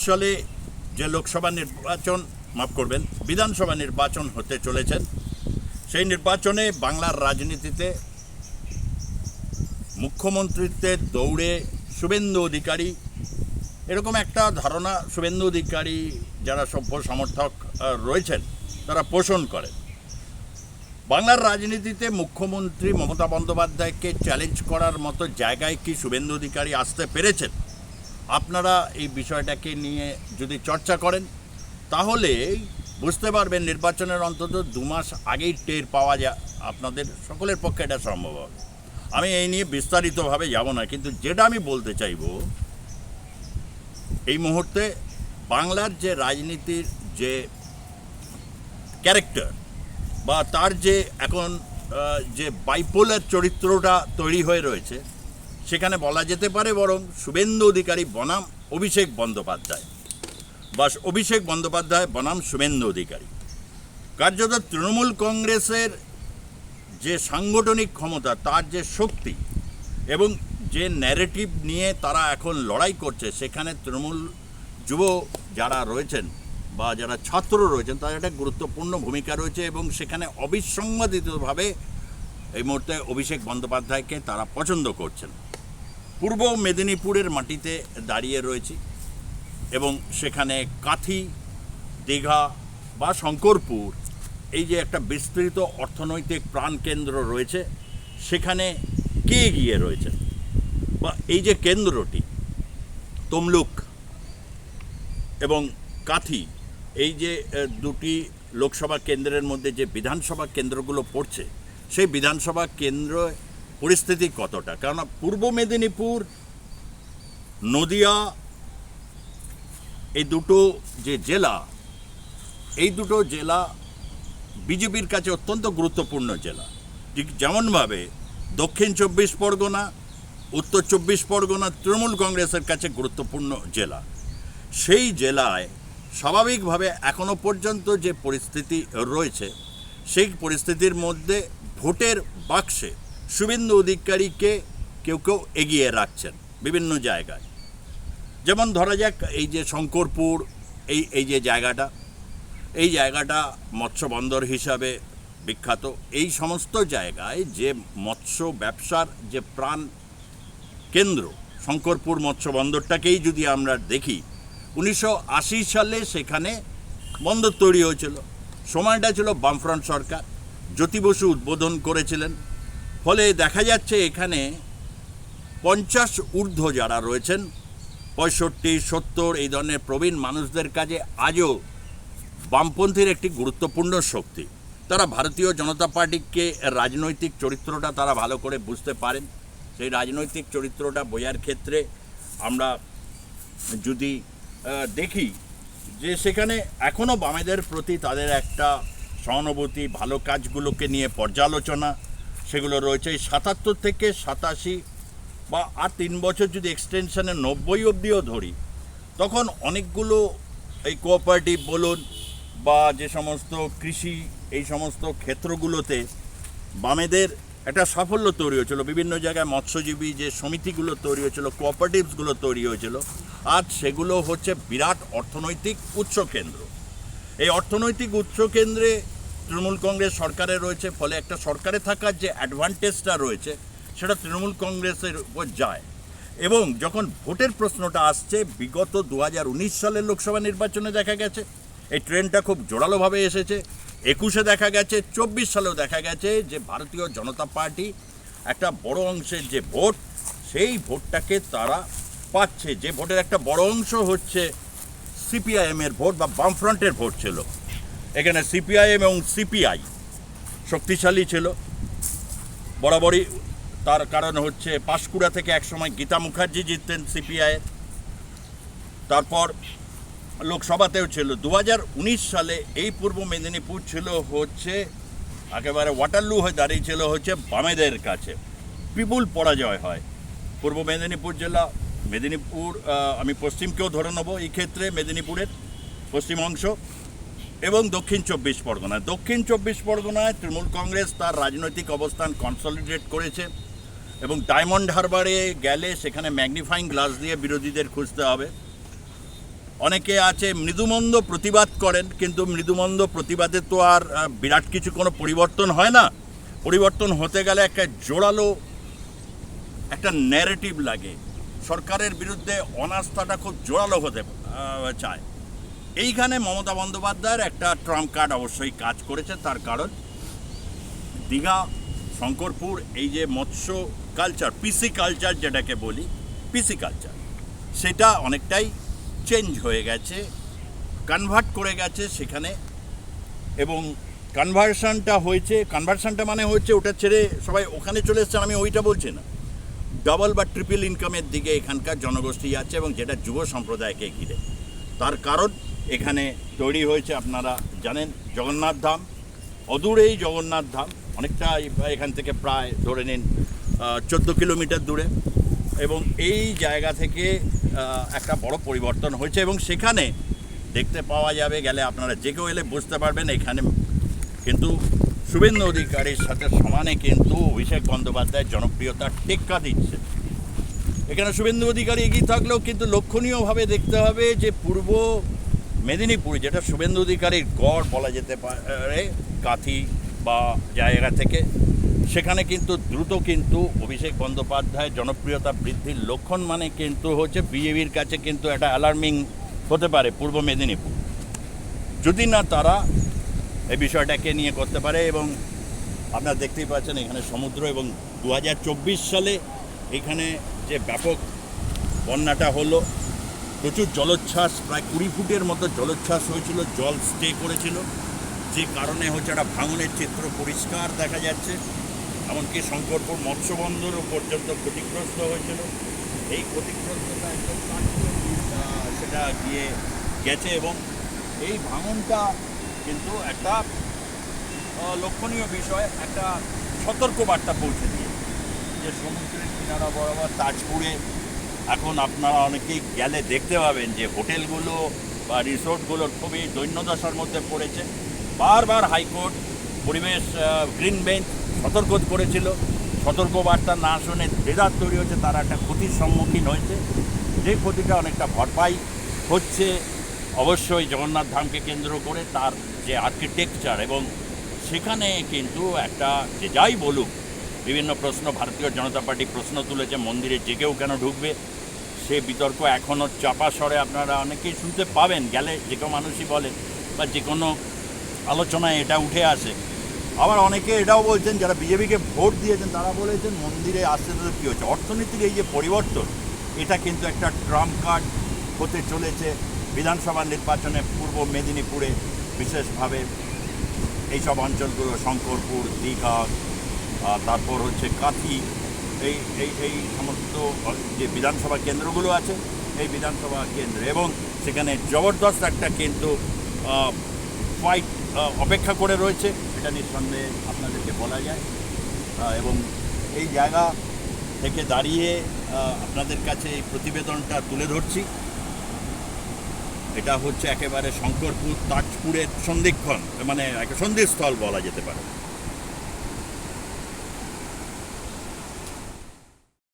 সালে যে লোকসভা নির্বাচন মাফ করবেন বিধানসভা নির্বাচন হতে চলেছেন, সেই নির্বাচনে বাংলার রাজনীতিতে মুখ্যমন্ত্রীত্বের দৌড়ে শুভেন্দু অধিকারী, এরকম একটা ধারণা শুভেন্দু অধিকারী যারা সভ্য সমর্থক রয়েছেন তারা পোষণ করেন। বাংলার রাজনীতিতে মুখ্যমন্ত্রী মমতা বন্দ্যোপাধ্যায়কে চ্যালেঞ্জ করার মতো জায়গায় কি শুভেন্দু অধিকারী আসতে পেরেছেন? আপনারা এই বিষয়টাকে নিয়ে যদি চর্চা করেন তাহলে বুঝতে পারবেন নির্বাচনের অন্তত 2 মাস আগেই টের পাওয়া যায়, আপনাদের সকলের পক্ষে এটা সম্ভব হবে। আমি এই নিয়ে বিস্তারিতভাবে যাব না, কিন্তু যেটা আমি বলতে চাইব, এই মুহূর্তে বাংলার যে রাজনীতির যে ক্যারেক্টার বা তার যে এখন যে বাইপোলার চরিত্রটা তৈরি হয়ে রয়েছে, সেখানে বলা যেতে পারে বরং শুভেন্দু অধিকারী বনাম অভিষেক বন্দ্যোপাধ্যায় বা অভিষেক বন্দ্যোপাধ্যায় বনাম শুভেন্দু অধিকারী। কার্যত তৃণমূল কংগ্রেসের যে সাংগঠনিক ক্ষমতা, তার যে শক্তি এবং যে ন্যারেটিভ নিয়ে তারা এখন লড়াই করছে, সেখানে তৃণমূল যুব যারা রয়েছেন বা যারা ছাত্র রয়েছেন তাদের একটা গুরুত্বপূর্ণ ভূমিকা রয়েছে এবং সেখানে অবিসংবাদিতভাবে এই মুহূর্তে অভিষেক বন্দ্যোপাধ্যায়কে তারা পছন্দ করছেন। পূর্ব মেদিনীপুরের মাটিতে দাঁড়িয়ে রয়েছি এবং সেখানে কাথি, দীঘা বা শঙ্করপুর, এই যে একটা বিস্তৃত অর্থনৈতিক প্রাণকেন্দ্র রয়েছে, সেখানে কে এগিয়ে রয়েছে বা এই যে কেন্দ্রটি তমলুক এবং কাথি, এই যে দুটি লোকসভা কেন্দ্রের মধ্যে যে বিধানসভা কেন্দ্রগুলো পড়ছে, সেই বিধানসভা কেন্দ্র পরিস্থিতি কতটা, কেননা পূর্ব মেদিনীপুর, নদিয়া, এই দুটো যে জেলা, এই দুটো জেলা বিজেপির কাছে অত্যন্ত গুরুত্বপূর্ণ জেলা। ঠিক যেমনভাবে দক্ষিণ 24 পরগনা, উত্তর 24 পরগনা তৃণমূল কংগ্রেসের কাছে গুরুত্বপূর্ণ জেলা। সেই জেলায় স্বাভাবিকভাবে এখনও পর্যন্ত যে পরিস্থিতি রয়েছে, সেই পরিস্থিতির মধ্যে ভোটের বাক্সে শুভেন্দু অধিকারীকে কেউ কেউ এগিয়ে রাখছেন বিভিন্ন জায়গায়। যেমন ধরা যাক এই যে শঙ্করপুর, এই যে জায়গাটা, এই জায়গাটা মৎস্য বন্দর হিসাবে বিখ্যাত। এই সমস্ত জায়গায় যে মৎস্য ব্যবসার যে প্রাণ কেন্দ্র, শঙ্করপুর মৎস্য বন্দরটাকেই যদি আমরা দেখি, 1980 সালে সেখানে বন্দর তৈরি হয়েছিল। সময়টা ছিল বামফ্রন্ট সরকার, জ্যোতি বসু উদ্বোধন করেছিলেন। ফলে দেখা যাচ্ছে এখানে 50 ঊর্ধ্ব যারা রয়েছেন, 65, 70 এই ধরনের প্রবীণ মানুষদের কাছে আজও বামপন্থীর একটি গুরুত্বপূর্ণ শক্তি। তারা ভারতীয় জনতা পার্টিকে রাজনৈতিক চরিত্রটা তারা ভালো করে বুঝতে পারেন। সেই রাজনৈতিক চরিত্রটা বোঝার ক্ষেত্রে আমরা যদি দেখি যে সেখানে এখনও বামেদের প্রতি তাদের একটা সহানুভূতি, ভালো কাজগুলোকে নিয়ে পর্যালোচনা, সেগুলো রয়েছে। 77 থেকে 87 বা আর 3 বছর যদি এক্সটেনশনে 90 অবধিও ধরি, তখন অনেকগুলো এই কোঅপারেটিভ বলুন বা যে সমস্ত কৃষি, এই সমস্ত ক্ষেত্রগুলোতে বামেদের একটা সাফল্য তৈরি হয়েছিল। বিভিন্ন জায়গায় মৎস্যজীবী যে সমিতিগুলো তৈরি হয়েছিল, কোঅপারেটিভসগুলো তৈরি হয়েছিল, আজ সেগুলো হচ্ছে বিরাট অর্থনৈতিক উৎস কেন্দ্র। এই অর্থনৈতিক উৎস কেন্দ্রে তৃণমূল কংগ্রেস সরকারে রয়েছে, ফলে একটা সরকারে থাকার যে অ্যাডভান্টেজটা রয়েছে সেটা তৃণমূল কংগ্রেসের উপর যায়। এবং যখন ভোটের প্রশ্নটা আসছে, বিগত 2019 সালের লোকসভা নির্বাচনে দেখা গেছে এই ট্রেন্ডটা খুব জোরালোভাবে এসেছে। 21-এ দেখা গেছে, 24 সালেও দেখা গেছে যে ভারতীয় জনতা পার্টি একটা বড় অংশের যে ভোট, সেই ভোটটাকে তারা পাচ্ছে। যে ভোটের একটা বড় অংশ হচ্ছে সিপিআইএমের ভোট বা বামফ্রন্টের ভোট ছিল। এখানে সিপিআইএম এবং সিপিআই শক্তিশালী ছিল বরাবরই। তার কারণ হচ্ছে পাঁশকুড়া থেকে একসময় গীতা মুখার্জি জিততেন সিপিআইয়ের, তারপর লোকসভাতেও ছিল। 2019 সালে এই পূর্ব মেদিনীপুর ছিল হচ্ছে একেবারে ওয়াটারলু হয়ে দাঁড়িয়েছিল হচ্ছে বামেদের কাছে। বিপুল পরাজয় হয় পূর্ব মেদিনীপুর জেলা, মেদিনীপুর, আমি পশ্চিমকেও ধরে নেব এই ক্ষেত্রে, মেদিনীপুরের পশ্চিম অংশ এবং দক্ষিণ 24 পরগনায়। দক্ষিণ 24 পরগনায় তৃণমূল কংগ্রেস তার রাজনৈতিক অবস্থান কনসলিডেট করেছে এবং ডায়মন্ড হারবারে গেলে সেখানে ম্যাগনিফাইং গ্লাস দিয়ে বিরোধীদের খুঁজতে হবে। অনেকে আছে মৃদুমন্দ প্রতিবাদ করেন, কিন্তু মৃদুমন্দ প্রতিবাদে তো আর বিরাট কিছু কোনো পরিবর্তন হয় না। পরিবর্তন হতে গেলে একটা জোরালো একটা ন্যারেটিভ লাগে। সরকারের বিরুদ্ধে অনাস্থাটা খুব জোরালো হতে চায়। এইখানে মমতা বন্দ্যোপাধ্যায়ের একটা ট্রাম্প কার্ড অবশ্যই কাজ করেছে। তার কারণ দীঘা, শঙ্করপুর, এই যে মৎস্য কালচার, পিসি কালচার যেটাকে বলি, পিসি কালচার, সেটা অনেকটাই চেঞ্জ হয়ে গেছে, কনভার্ট করে গেছে সেখানে। এবং কনভার্সানটা মানে হচ্ছে ওটা ছেড়ে সবাই ওখানে চলে এসছে, আমি ওইটা বলছি না। ডাবল বা ট্রিপল ইনকামের দিকে এখানকার জনগোষ্ঠী যাচ্ছে, এবং যেটা যুব সম্প্রদায়কে ঘিরে। তার কারণ এখানে তৈরি হয়েছে, আপনারা জানেন, জগন্নাথ ধাম। অদূরেই জগন্নাথ ধাম, অনেকটা এখান থেকে প্রায় ধরে নিন 14 কিলোমিটার দূরে। এবং এই জায়গা থেকে একটা বড় পরিবর্তন হয়েছে, এবং সেখানে দেখতে পাওয়া যাবে, গেলে আপনারা যে কেউ এলে বুঝতে পারবেন, এখানে কিন্তু শুভেন্দু অধিকারীর সাথে সমানে কিন্তু অভিষেক বন্দ্যোপাধ্যায়ের জনপ্রিয়তা টেক্কা দিচ্ছে। এখানে শুভেন্দু অধিকারী এগিয়ে থাকলেও কিন্তু লক্ষণীয়ভাবে দেখতে হবে যে পূর্ব মেদিনীপুর, যেটা শুভেন্দু অধিকারীর গড় বলা যেতে পারে কাঁথি বা জায়গা থেকে, সেখানে কিন্তু দ্রুত কিন্তু অভিষেক বন্দ্যোপাধ্যায়ের জনপ্রিয়তা বৃদ্ধির লক্ষণ মানে কিন্তু হচ্ছে বিজেপির কাছে কিন্তু একটা অ্যালার্মিং হতে পারে পূর্ব মেদিনীপুর, যদি না তারা এই বিষয়টাকে নিয়ে করতে পারে। এবং আপনারা দেখতেই পাচ্ছেন এখানে সমুদ্র, এবং 2024 সালে এখানে যে ব্যাপক বন্যাটা হলো, প্রচুর জলোচ্ছ্বাস, প্রায় 20 ফুটের মতো জলোচ্ছ্বাস হয়েছিল, জল স্টে করেছিল, যে কারণে হচ্ছে একটা ভাঙনের চিত্র পরিষ্কার দেখা যাচ্ছে। এমনকি শঙ্করপুর মৎস্য বন্দরও পর্যন্ত ক্ষতিগ্রস্ত হয়েছিল। এই ক্ষতিগ্রস্ততা একদম সেটা গিয়ে গেছে, এবং এই ভাঙনটা কিন্তু একটা লক্ষণীয় বিষয়, একটা সতর্কবার্তা পৌঁছে দিয়ে, যে সমুদ্রের কিনারা বরাবর তাজপুরে এখন আপনারা অনেকেই গেলে দেখতে পাবেন যে হোটেলগুলো বা রিসোর্টগুলোর খুবই দৈন্যদশার মধ্যে পড়েছে। বারবার হাইকোর্ট, পরিবেশ, গ্রিন বেঞ্চ সতর্ক করেছিল, সতর্কবার্তা না শুনে দেদার তৈরি হচ্ছে, তারা একটা ক্ষতির সম্মুখীন হয়েছে। যে ক্ষতিটা অনেকটা ভরপাই হচ্ছে অবশ্যই জগন্নাথ ধামকে কেন্দ্র করে, তার যে আর্কিটেকচার, এবং সেখানে কিন্তু একটা, যে যাই বলুক, বিভিন্ন প্রশ্ন, ভারতীয় জনতা পার্টি প্রশ্ন তুলেছে মন্দিরে যে কেউ কেন ঢুকবে, সে বিতর্ক এখনও চাপা স্বরে আপনারা অনেকেই শুনতে পাবেন, গেলে যে কেউ মানুষই বলে বা যে কোনো আলোচনায় এটা উঠে আসে। আবার অনেকে এটাও বলছেন, যারা বিজেপিকে ভোট দিয়েছেন তারা বলেছেন মন্দিরে আসতে তো কী হচ্ছে। অর্থনীতির এই যে পরিবর্তন, এটা কিন্তু একটা ট্রাম্প কার্ড হতে চলেছে বিধানসভা নির্বাচনে পূর্ব মেদিনীপুরে, বিশেষভাবে এইসব অঞ্চলগুলো, শঙ্করপুর, দীঘা, তারপর হচ্ছে কাঁথি, এই এই এই সমস্ত যে বিধানসভা কেন্দ্রগুলো আছে, এই বিধানসভা কেন্দ্র, এবং সেখানে জবরদস্ত একটা কিন্তু ফাইট অপেক্ষা করে রয়েছে, এটা নিঃসন্দেহে আপনাদেরকে বলা যায়। এবং এই জায়গা থেকে দাঁড়িয়ে আপনাদের কাছে এই প্রতিবেদনটা তুলে ধরছি। এটা হচ্ছে একেবারে শঙ্করপুর তাজপুরের সন্ধিক্ষণ, মানে একটা সন্ধিস্থল বলা যেতে পারে।